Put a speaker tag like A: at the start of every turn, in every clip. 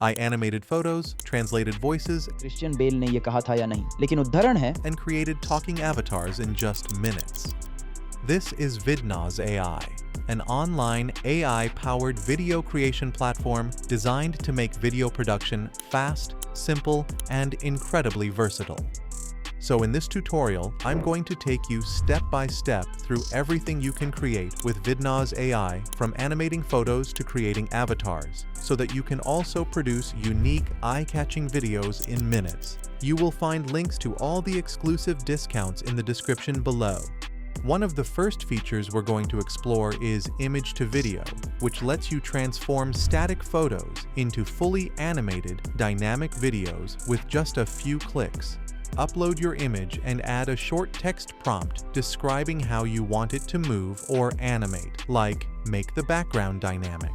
A: I animated photos, translated voices,
B: Christian Bale ने ये कहा था या नहीं, लेकिन उदाहरण है
A: and created talking avatars in just minutes. This is Vidnoz AI, an online AI-powered video creation platform designed to make video production fast, simple, and incredibly versatile. So in this tutorial, I'm going to take you step by step through everything you can create with Vidnoz AI, from animating photos to creating avatars, so that you can also produce unique, eye-catching videos in minutes. You will find links to all the exclusive discounts in the description below. One of the first features we're going to explore is image to video, which lets you transform static photos into fully animated, dynamic videos with just a few clicks. Upload your image and add a short text prompt describing how you want it to move or animate, like make the background dynamic.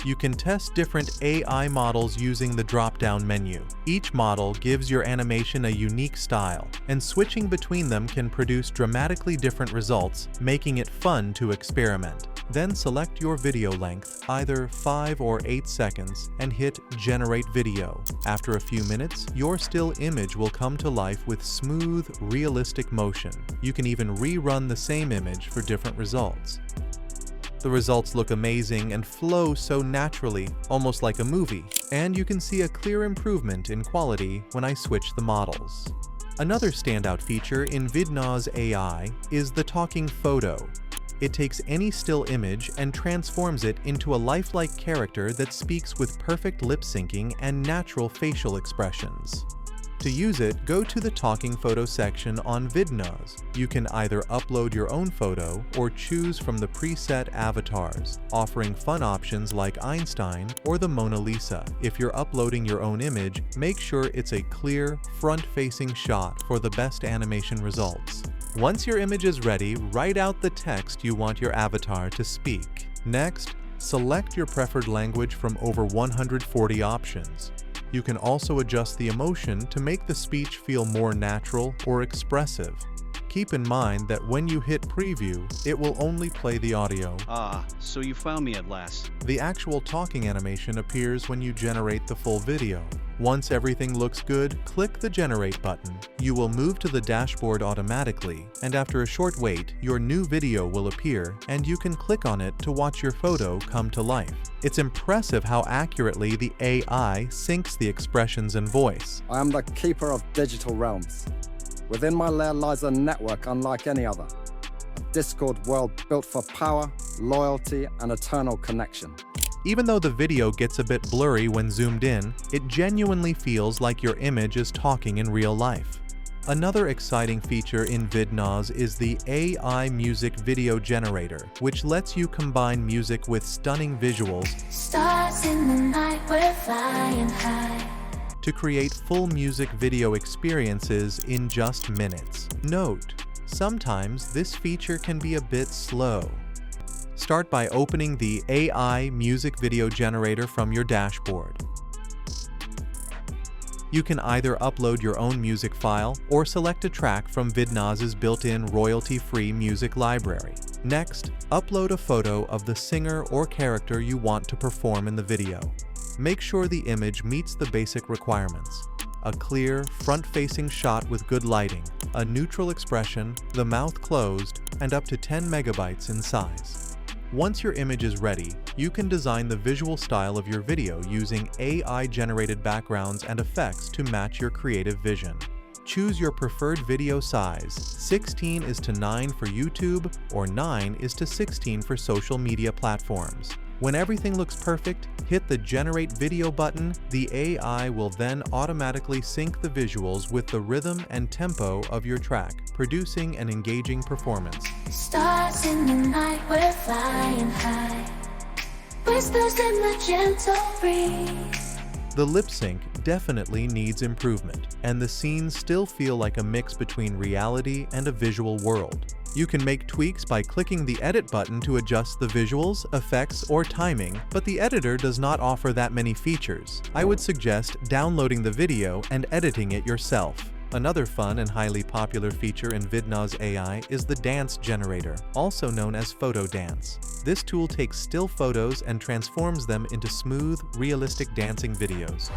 A: You can test different AI models using the drop-down menu. Each model gives your animation a unique style, and switching between them can produce dramatically different results, making it fun to experiment. Then select your video length, either 5 or 8 seconds, and hit Generate Video. After a few minutes, your still image will come to life with smooth, realistic motion. You can even rerun the same image for different results. The results look amazing and flow so naturally, almost like a movie, and you can see a clear improvement in quality when I switch the models. Another standout feature in Vidnoz AI is the talking photo. It takes any still image and transforms it into a lifelike character that speaks with perfect lip syncing and natural facial expressions. To use it, go to the Talking Photo section on Vidnoz. You can either upload your own photo or choose from the preset avatars, offering fun options like Einstein or the Mona Lisa. If you're uploading your own image, make sure it's a clear, front-facing shot for the best animation results. Once your image is ready, write out the text you want your avatar to speak. Next, select your preferred language from over 140 options. You can also adjust the emotion to make the speech feel more natural or expressive. Keep in mind that when you hit preview, it will only play the audio.
C: Ah, so you found me at last.
A: The actual talking animation appears when you generate the full video. Once everything looks good, click the Generate button. You will move to the dashboard automatically, and after a short wait, your new video will appear, and you can click on it to watch your photo come to life. It's impressive how accurately the AI syncs the expressions and voice.
D: I am the keeper of digital realms. Within my lair lies a network unlike any other. A Discord world built for power, loyalty, and eternal connection.
A: Even though the video gets a bit blurry when zoomed in, it genuinely feels like your image is talking in real life. Another exciting feature in Vidnoz is the AI Music Video Generator, which lets you combine music with stunning visuals
E: Stars in the night, we're flying high.
A: to create full music video experiences in just minutes. Note, sometimes this feature can be a bit slow. Start by opening the AI Music Video Generator from your dashboard. You can either upload your own music file or select a track from Vidnoz's built-in royalty-free music library. Next, upload a photo of the singer or character you want to perform in the video. Make sure the image meets the basic requirements: a clear, front-facing shot with good lighting, a neutral expression, the mouth closed, and up to 10 megabytes in size. Once your image is ready, you can design the visual style of your video using AI-generated backgrounds and effects to match your creative vision. Choose your preferred video size. 16 is to 9 for YouTube, or 9 is to 16 for social media platforms. When everything looks perfect, hit the Generate Video button. The AI will then automatically sync the visuals with the rhythm and tempo of your track, producing an engaging performance.
E: Stars in the night, we're flying high. Whispers in the gentle breeze.
A: The lip sync definitely needs improvement, and the scenes still feel like a mix between reality and a visual world. You can make tweaks by clicking the Edit button to adjust the visuals, effects, or timing, but the editor does not offer that many features. I would suggest downloading the video and editing it yourself. Another fun and highly popular feature in Vidnoz AI is the Dance Generator, also known as Photo Dance. This tool takes still photos and transforms them into smooth, realistic dancing videos,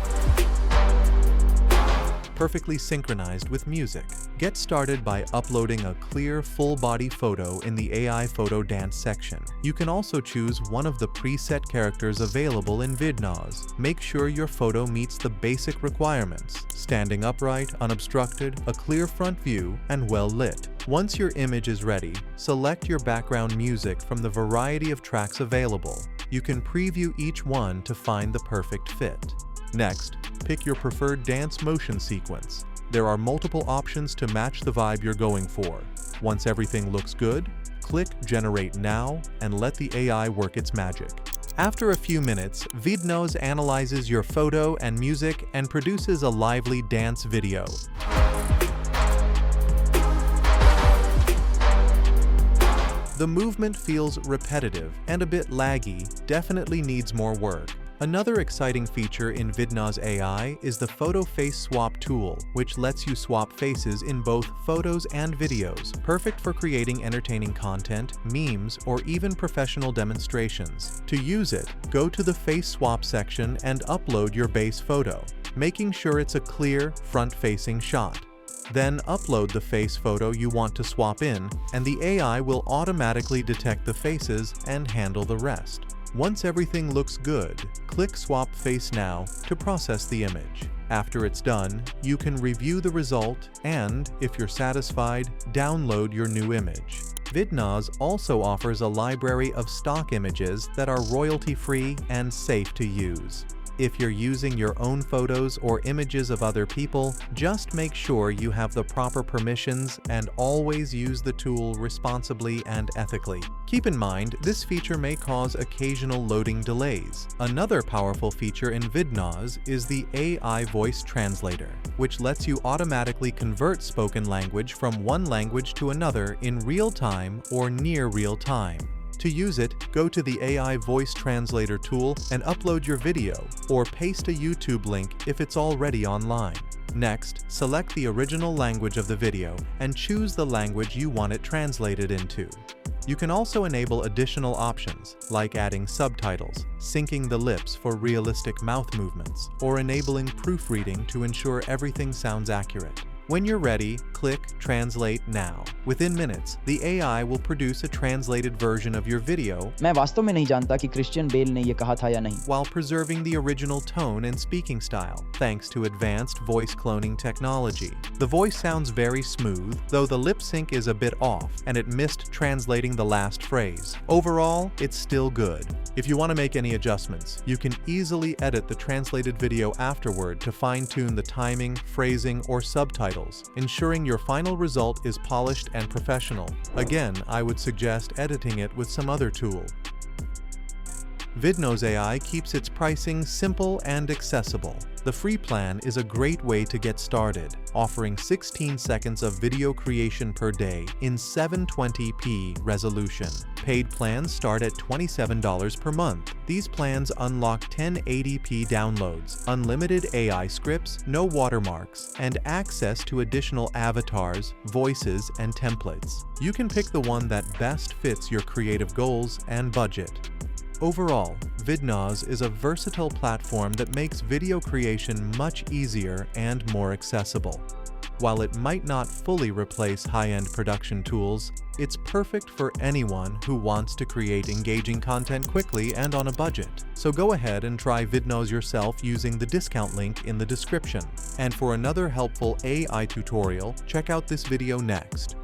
A: perfectly synchronized with music. Get started by uploading a clear, full-body photo in the AI Photo Dance section. You can also choose one of the preset characters available in Vidnoz. Make sure your photo meets the basic requirements: standing upright, unobstructed, a clear front view, and well lit. Once your image is ready, select your background music from the variety of tracks available. You can preview each one to find the perfect fit. Next, pick your preferred dance motion sequence. There are multiple options to match the vibe you're going for. Once everything looks good, click Generate Now and let the AI work its magic. After a few minutes, Vidnoz analyzes your photo and music and produces a lively dance video. The movement feels repetitive and a bit laggy, definitely needs more work. Another exciting feature in Vidnoz AI is the Photo Face Swap tool, which lets you swap faces in both photos and videos, perfect for creating entertaining content, memes, or even professional demonstrations. To use it, go to the Face Swap section and upload your base photo, making sure it's a clear, front-facing shot. Then upload the face photo you want to swap in, and the AI will automatically detect the faces and handle the rest. Once everything looks good, click Swap Face Now to process the image. After it's done, you can review the result and, if you're satisfied, download your new image. Vidnoz also offers a library of stock images that are royalty-free and safe to use. If you're using your own photos or images of other people, just make sure you have the proper permissions and always use the tool responsibly and ethically. Keep in mind, this feature may cause occasional loading delays. Another powerful feature in Vidnoz is the AI Voice Translator, which lets you automatically convert spoken language from one language to another in real time or near real time. To use it, go to the AI Voice Translator tool and upload your video, or paste a YouTube link if it's already online. Next, select the original language of the video and choose the language you want it translated into. You can also enable additional options, like adding subtitles, syncing the lips for realistic mouth movements, or enabling proofreading to ensure everything sounds accurate. When you're ready, click Translate Now. Within minutes, the AI will produce a translated version of your video
B: मैं वास्तव में नहीं जानता कि Christian Bale ने ये कहा था या नहीं
A: while preserving the original tone and speaking style, thanks to advanced voice cloning technology. The voice sounds very smooth, though the lip sync is a bit off, and it missed translating the last phrase. Overall, it's still good. If you want to make any adjustments, you can easily edit the translated video afterward to fine-tune the timing, phrasing, or subtitles, ensuring your final result is polished and professional. Again, I would suggest editing it with some other tool. Vidnoz AI keeps its pricing simple and accessible. The free plan is a great way to get started, offering 16 seconds of video creation per day in 720p resolution. Paid plans start at $27 per month. These plans unlock 1080p downloads, unlimited AI scripts, no watermarks, and access to additional avatars, voices, and templates. You can pick the one that best fits your creative goals and budget. Overall, Vidnoz is a versatile platform that makes video creation much easier and more accessible. While it might not fully replace high-end production tools, it's perfect for anyone who wants to create engaging content quickly and on a budget. So go ahead and try Vidnoz yourself using the discount link in the description. And for another helpful AI tutorial, check out this video next.